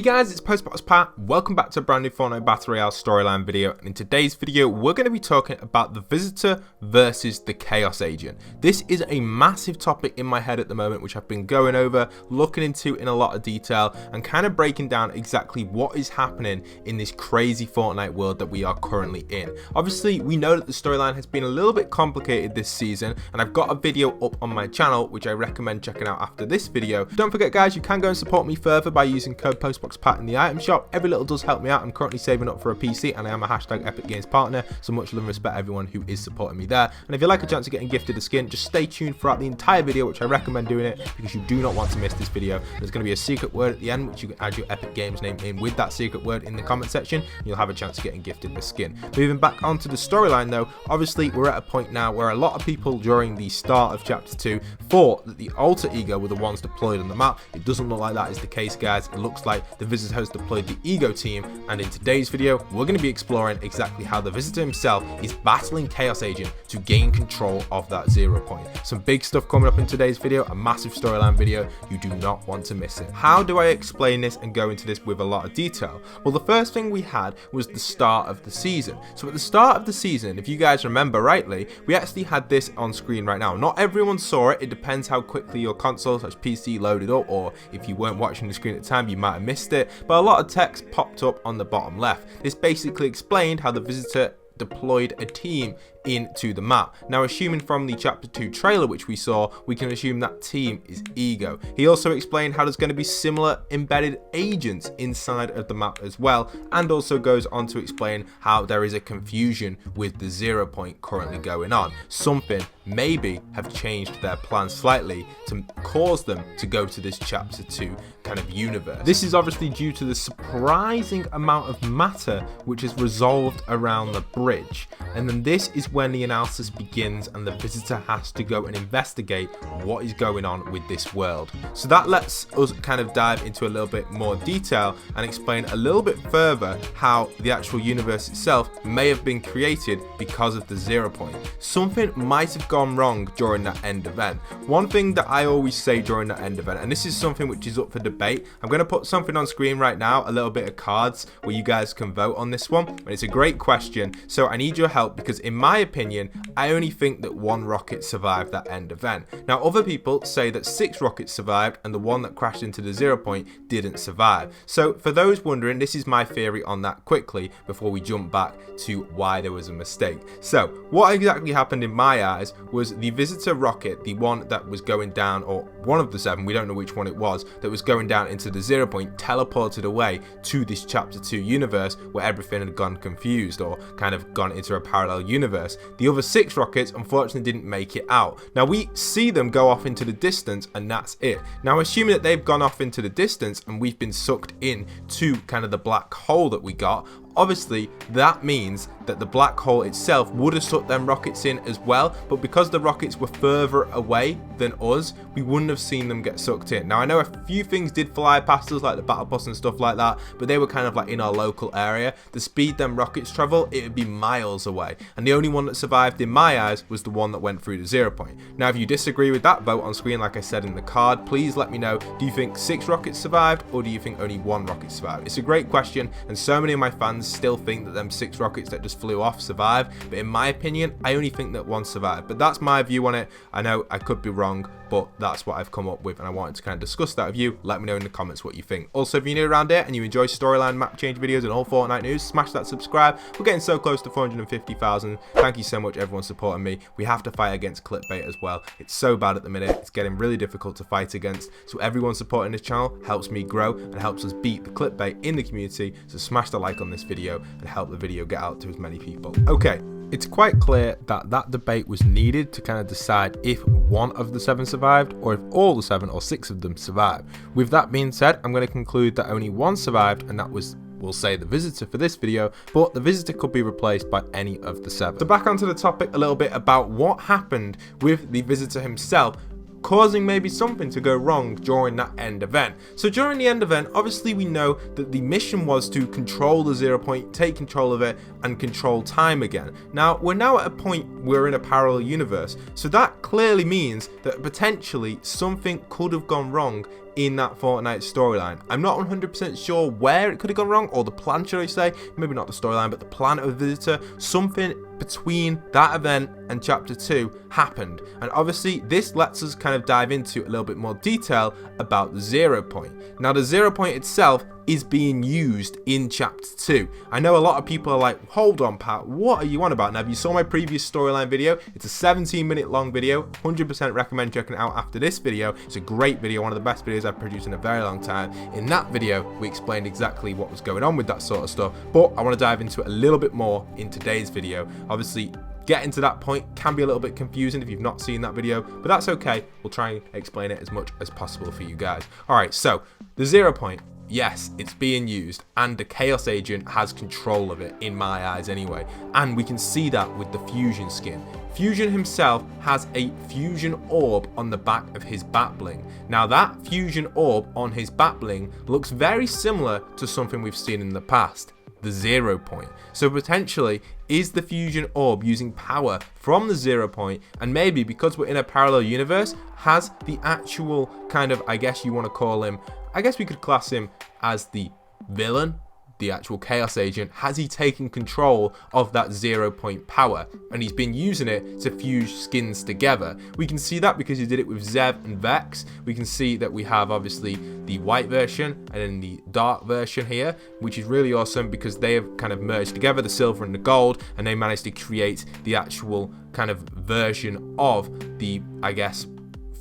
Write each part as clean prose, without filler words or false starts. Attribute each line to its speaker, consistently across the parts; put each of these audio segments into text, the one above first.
Speaker 1: Hey guys, it's Postboxpat. Welcome back to a brand new Fortnite Battle Royale storyline video, and in today's video we're going to be talking about the Visitor versus the Chaos Agent. This is a massive topic in my head at the moment, which I've been going over, looking into in a lot of detail, and kind of breaking down exactly what is happening in this crazy Fortnite world that we are currently in. Obviously, we know that the storyline has been a little bit complicated this season, and I've got a video up on my channel, which I recommend checking out after this video. Don't forget guys, you can go and support me further by using code Postboxpat in the item shop. Every little does help me out. I'm currently saving up for a PC and I am a hashtag Epic Games partner, so much love and respect everyone who is supporting me there. And if you like a chance of getting gifted a skin, just stay tuned throughout the entire video, which I recommend doing it because you do not want to miss this video. There's going to be a secret word at the end, which you can add your Epic Games name in with that secret word in the comment section, and you'll have a chance of getting gifted the skin. Moving back onto the storyline though, obviously we're at a point now where a lot of people during the start of chapter 2 thought that the alter ego were the ones deployed on the map. It doesn't look like that is the case guys. It looks like the Visitor has deployed the ego team, and in today's video we're going to be exploring exactly how the Visitor himself is battling Chaos Agent to gain control of that 0 point. Some big stuff coming up in today's video, a massive storyline video. You do not want to miss it. How do I explain this and go into this with a lot of detail? Well, the first thing we had was the start of the season. So at the start of the season, if you guys remember rightly, we actually had this on screen right now. Not everyone saw it. It depends how quickly your console / PC loaded up, or if you weren't watching the screen at the time you might have missed it, but a lot of text popped up on the bottom left. This basically explained how the Visitor deployed a team into the map. Now, assuming from the chapter 2 trailer which we saw, we can assume that team is Ego. He also explained how there's going to be similar embedded agents inside of the map as well, and also goes on to explain how there is a confusion with the 0 point currently going on. Something maybe have changed their plan slightly to cause them to go to this chapter 2 kind of universe. This is obviously due to the surprising amount of matter which is resolved around the bridge, and then this is when the analysis begins and the Visitor has to go and investigate what is going on with this world. So that lets us kind of dive into a little bit more detail and explain a little bit further how the actual universe itself may have been created because of the 0 point. Something might have gone wrong during that end event. One thing that I always say during that end event, and this is something which is up for debate, I'm going to put something on screen right now, a little bit of cards where you guys can vote on this one, and it's a great question, so I need your help because in my opinion, I only think that 1 rocket survived that end event. Now, other people say that 6 rockets survived and the one that crashed into the 0 point didn't survive. So for those wondering, this is my theory on that quickly before we jump back to why there was a mistake. So what exactly happened in my eyes was the Visitor rocket, the one that was going down, or one of the 7, we don't know which one it was, that was going down into the 0 point, teleported away to this chapter 2 universe where everything had gone confused or kind of gone into a parallel universe. The other 6 rockets unfortunately didn't make it out. Now we see them go off into the distance and that's it. Now assuming that they've gone off into the distance and we've been sucked in to kind of the black hole that we got, obviously that means that the black hole itself would have sucked them rockets in as well, but because the rockets were further away than us, we wouldn't have seen them get sucked in. Now I know a few things did fly past us like the battle bus and stuff like that, but they were kind of like in our local area. The speed them rockets travel, it would be miles away, and the only one that survived in my eyes was the one that went through the 0 point. Now if you disagree with that, vote on screen like I said in the card. Please let me know, do you think 6 rockets survived or do you think only 1 rocket survived? It's a great question, and so many of my fans still think that them 6 rockets that just flew off survived, but in my opinion I only think that 1 survived. But that's my view on it. I know I could be wrong, but that's what I've come up with and I wanted to kind of discuss that with you. Let me know in the comments what you think. Also, if you're new around here and you enjoy storyline, map change videos and all Fortnite news, smash that subscribe. We're getting so close to 450,000. Thank you so much everyone supporting me. We have to fight against clickbait as well. It's so bad at the minute, it's getting really difficult to fight against, so everyone supporting this channel helps me grow and helps us beat the clickbait in the community. So smash the like on this video and help the video get out to as many people. Okay, it's quite clear that that debate was needed to kind of decide if 1 of the 7 survived or if all the 7 or 6 of them survived. With that being said, I'm going to conclude that only 1 survived, and that was, we'll say, the Visitor for this video, but the Visitor could be replaced by any of the 7. So back onto the topic a little bit about what happened with the Visitor himself, causing maybe something to go wrong during that end event. So during the end event, obviously we know that the mission was to control the 0 point, take control of it, and control time again. Now, we're now at a point we're in a parallel universe, so that clearly means that potentially something could have gone wrong in that Fortnite storyline. I'm not 100% sure where it could have gone wrong, or the plan, should I say. Maybe not the storyline, but the plan of the visitor. Something between that event and chapter 2 happened, and obviously this lets us kind of dive into a little bit more detail about the 0 point. Now the 0 point itself is being used in chapter 2. I know a lot of people are like, hold on Pat, what are you on about? Now if you saw my previous storyline video, it's a 17-minute long video. 100% recommend checking it out after this video. It's a great video, one of the best videos I've produced in a very long time. In that video we explained exactly what was going on with that sort of stuff, but I want to dive into it a little bit more in today's video. Obviously getting to that point can be a little bit confusing if you've not seen that video, but that's okay. We'll try and explain it as much as possible for you guys. Alright, so the 0 point, yes, it's being used, and the Chaos Agent has control of it, in my eyes anyway. And we can see that with the Fusion skin. Fusion himself has a Fusion orb on the back of his bat bling. Now that Fusion orb on his bat bling looks very similar to something we've seen in the past, the 0 point. So potentially, is the Fusion orb using power from the 0 point, and maybe because we're in a parallel universe, has the actual kind of, I guess you want to call him, I guess we could class him as the villain, the actual Chaos Agent. Has he taken control of that 0 point power, and he's been using it to fuse skins together? We can see that because he did it with Zev and Vex. We can see that we have obviously the white version and then the dark version here, which is really awesome because they have kind of merged together, the silver and the gold, and they managed to create the actual kind of version of the, I guess,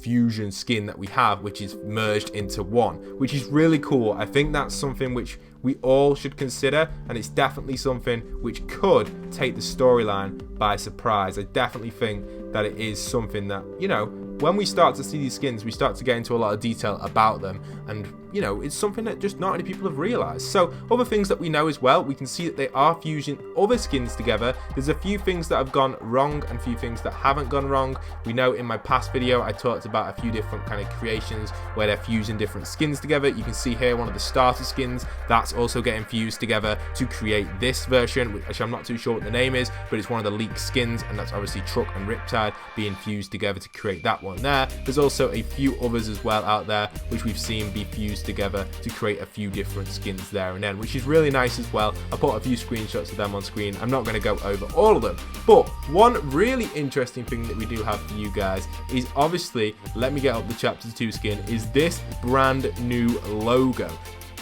Speaker 1: Fusion skin that we have, which is merged into one, which is really cool. I think that's something which we all should consider, and it's definitely something which could take the storyline by surprise. I definitely think that it is something that, you know, when we start to see these skins, we start to get into a lot of detail about them, and you know, it's something that just not many people have realized. So other things that we know as well, we can see that they are fusing other skins together. There's a few things that have gone wrong and a few things that haven't gone wrong. We know in my past video I talked about a few different kind of creations where they're fusing different skins together. You can see here one of the starter skins that's also getting fused together to create this version, which I'm not too sure what the name is, but it's one of the leaked skins, and that's obviously Truck and Riptide being fused together to create that one there. There's also a few others as well out there which we've seen be fused together to create a few different skins there and then, which is really nice as well. I put a few screenshots of them on screen. I'm not going to go over all of them, but one really interesting thing that we do have for you guys is obviously, let me get up the chapter 2 skin, is this brand new logo.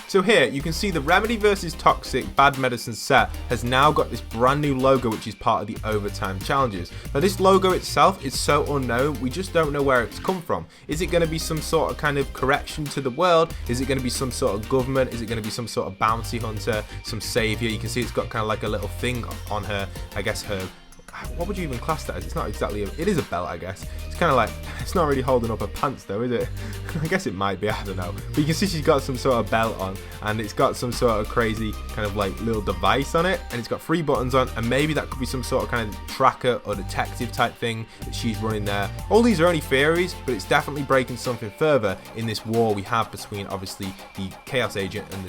Speaker 1: So here you can see the Remedy vs Toxic Bad Medicine set has now got this brand new logo, which is part of the overtime challenges. Now this logo itself is so unknown, we just don't know where it's come from. Is it going to be some sort of kind of correction to the world? Is it going to be some sort of government? Is it going to be some sort of bounty hunter, some savior? You can see it's got kind of like a little thing on her, I guess her, what would you even class that as? It's not exactly, it is a belt, I guess. It's kind of like, it's not really holding up her pants though, is it? I guess it might be, I don't know. But you can see she's got some sort of belt on, and it's got some sort of crazy kind of like little device on it, and it's got 3 buttons on, and maybe that could be some sort of kind of tracker or detective type thing that she's running there. All these are only theories, but it's definitely breaking something further in this war we have between obviously the Chaos Agent and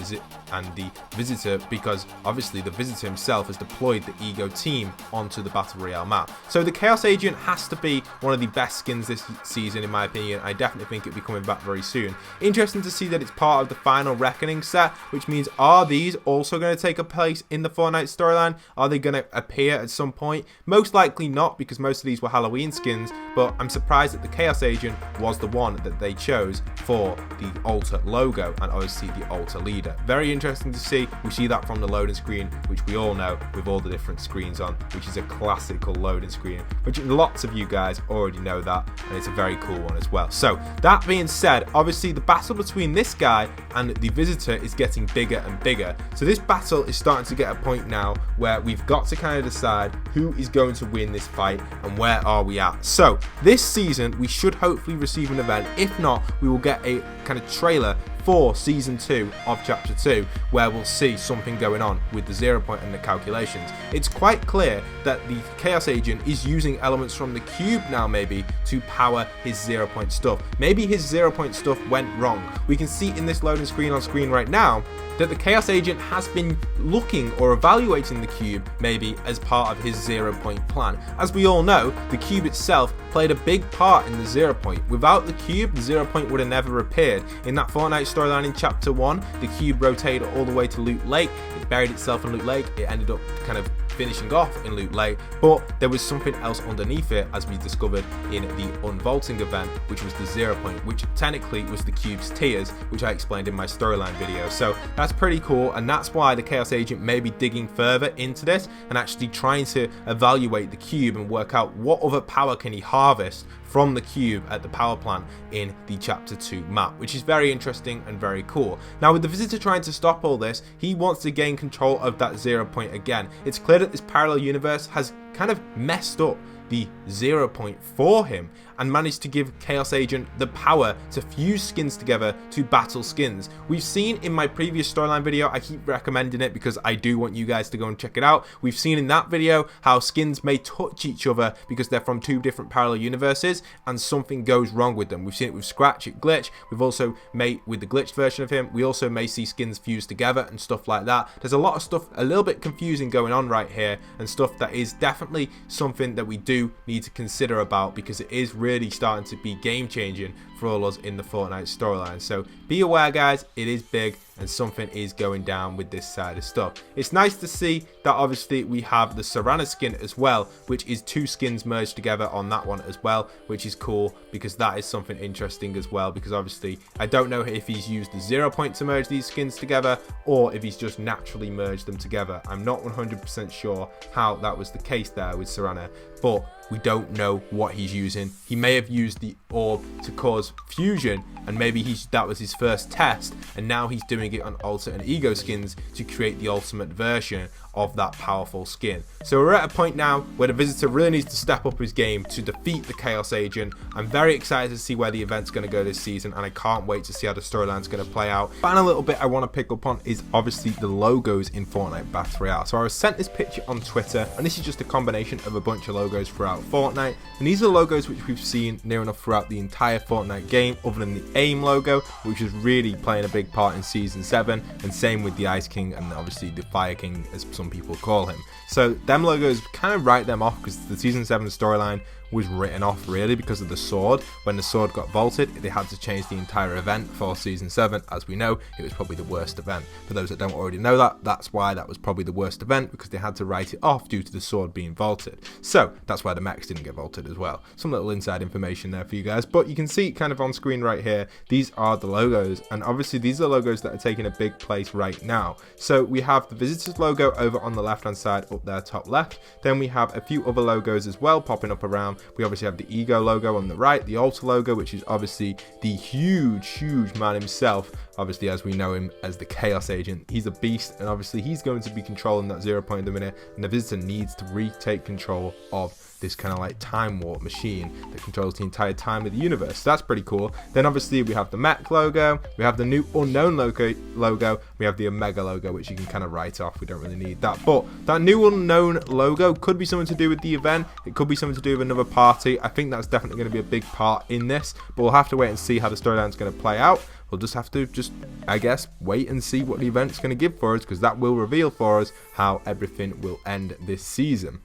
Speaker 1: the Visitor, because obviously the Visitor himself has deployed the Ego team onto the Battle Royale map. So the Chaos Agent has to be one of the best skins this season in my opinion. I definitely think it'll be coming back very soon. Interesting to see that it's part of the final Reckoning set, which means are these also going to take a place in the Fortnite storyline? Are they going to appear at some point? Most likely not, because most of these were Halloween skins, but I'm surprised that the Chaos Agent was the one that they chose for the Alter logo and obviously the Alter leader. Very interesting to see. We see that from the loading screen, which we all know with all the different screens on, which is a classical loading screen, which lots of you guys already know that, and it's a very cool one as well. So that being said, obviously the battle between this guy and the Visitor is getting bigger and bigger. So this battle is starting to get a point now where we've got to kind of decide who is going to win this fight and where are we at. So this season we should hopefully receive an event. If not, we will get a kind of trailer for season 2 of chapter 2 where we'll see something going on with the 0 point and the calculations. It's quite clear that the Chaos Agent is using elements from the cube now maybe to power his 0 point stuff. Maybe his 0 point stuff went wrong. We can see in this loading screen on screen right now that the Chaos Agent has been looking or evaluating the cube maybe as part of his 0 point plan. As we all know, the cube itself played a big part in the 0 point. Without the cube, the 0 point would have never appeared. In that Fortnite storyline in chapter 1, the cube rotated all the way to Loot Lake. It buried itself in Loot Lake. It ended up kind of finishing off in Loot Lake, but there was something else underneath it, as we discovered in the unvaulting event, which was the 0 point, which technically was the cube's tiers, which I explained in my storyline video. So that's pretty cool, and that's why the Chaos Agent may be digging further into this and actually trying to evaluate the cube and work out what other power can he harvest from the cube at the power plant in the chapter 2 map, which is very interesting and very cool. Now, with the Visitor trying to stop all this, he wants to gain control of that 0 point again. It's clear that this parallel universe has kind of messed up the 0 point for him and managed to give Chaos Agent the power to fuse skins together to battle skins. We've seen in my previous storyline video, I keep recommending it because I do want you guys to go and check it out. We've seen in that video how skins may touch each other because they're from 2 different parallel universes and something goes wrong with them. We've seen it with Scratch, it glitch. We've also made with the glitched version of him, we also may see skins fused together and stuff like that. There's a lot of stuff a little bit confusing going on right here, and stuff that is definitely something that we do need to consider about, because it is really starting to be game changing for all us in the Fortnite storyline. So be aware, guys, it is big and something is going down with this side of stuff. It's nice to see that obviously we have the Serana skin as well, which is 2 skins merged together on that one as well, which is cool because that is something interesting as well, because obviously I don't know if he's used the 0 point to merge these skins together or if he's just naturally merged them together. I'm not 100% sure how that was the case there with Serana, but we don't know what he's using. He may have used the orb to cause fusion, and maybe that was his first test, and now he's doing it on Alter and Ego skins to create the ultimate version of that powerful skin. So we're at a point now where the Visitor really needs to step up his game to defeat the Chaos Agent. I'm very excited to see where the event's going to go this season, and I can't wait to see how the storyline's going to play out. Final little bit I want to pick up on is obviously the logos in Fortnite Battle Royale. So I was sent this picture on Twitter, and this is just a combination of a bunch of logos throughout Fortnite, and these are logos which we've seen near enough throughout the entire Fortnite game, other than the AIM logo, which is really playing a big part in Season 7, and same with the Ice King and obviously the Fire King, as some people call him. So them logos kind of write them off because the Season 7 storyline was written off really because of the sword. When the sword got vaulted, they had to change the entire event for Season 7. As we know, it was probably the worst event. For those that don't already know that, that's why that was probably the worst event, because they had to write it off due to the sword being vaulted. So that's why the mechs didn't get vaulted as well. Some little inside information there for you guys, but you can see kind of on screen right here, these are the logos, and obviously these are logos that are taking a big place right now. So we have the Visitor's logo over on the left hand side up there top left, then we have a few other logos as well popping up around. We obviously have the Ego logo on the right, the Alter logo, which is obviously the huge man himself, obviously as we know him as the Chaos Agent. He's a beast, and obviously he's going to be controlling that 0 point at the minute, and the Visitor needs to retake control of this kind of like time warp machine that controls the entire time of the universe. So that's pretty cool. Then obviously we have the mech logo, we have the new unknown logo, we have the Omega logo, which you can kind of write off. We don't really need that, but that new unknown logo could be something to do with the event. It could be something to do with another party. I think that's definitely going to be a big part in this, but we'll have to wait and see how the storyline's going to play out. We'll just have to I guess, wait and see what the event's going to give for us, because that will reveal for us how everything will end this season.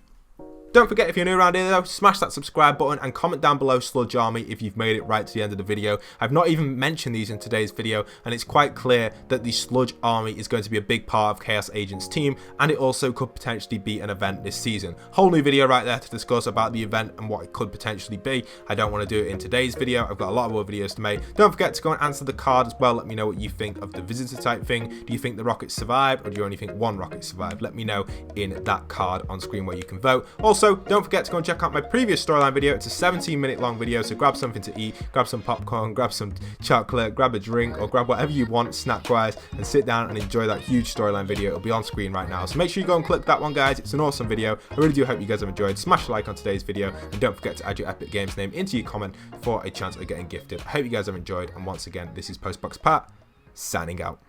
Speaker 1: Don't forget, if you're new around here though, smash that subscribe button and comment down below Sludge Army if you've made it right to the end of the video. I've not even mentioned these in today's video, and it's quite clear that the Sludge Army is going to be a big part of Chaos Agent's team, and it also could potentially be an event this season. Whole new video right there to discuss about the event and what it could potentially be. I don't want to do it in today's video. I've got a lot of other videos to make. Don't forget to go and answer the card as well. Let me know what you think of the Visitor type thing. Do you think the rockets survived, or do you only think one rocket survived? Let me know in that card on screen where you can vote. Also, don't forget to go and check out my previous storyline video. It's a 17-minute long video, so grab something to eat, grab some popcorn, grab some chocolate, grab a drink, or grab whatever you want snack-wise, and sit down and enjoy that huge storyline video. It'll be on screen right now, so make sure you go and click that one, guys. It's an awesome video. I really do hope you guys have enjoyed. Smash a like on today's video, and don't forget to add your Epic Games name into your comment for a chance of getting gifted. I hope you guys have enjoyed, and once again, this is Postboxpat, signing out.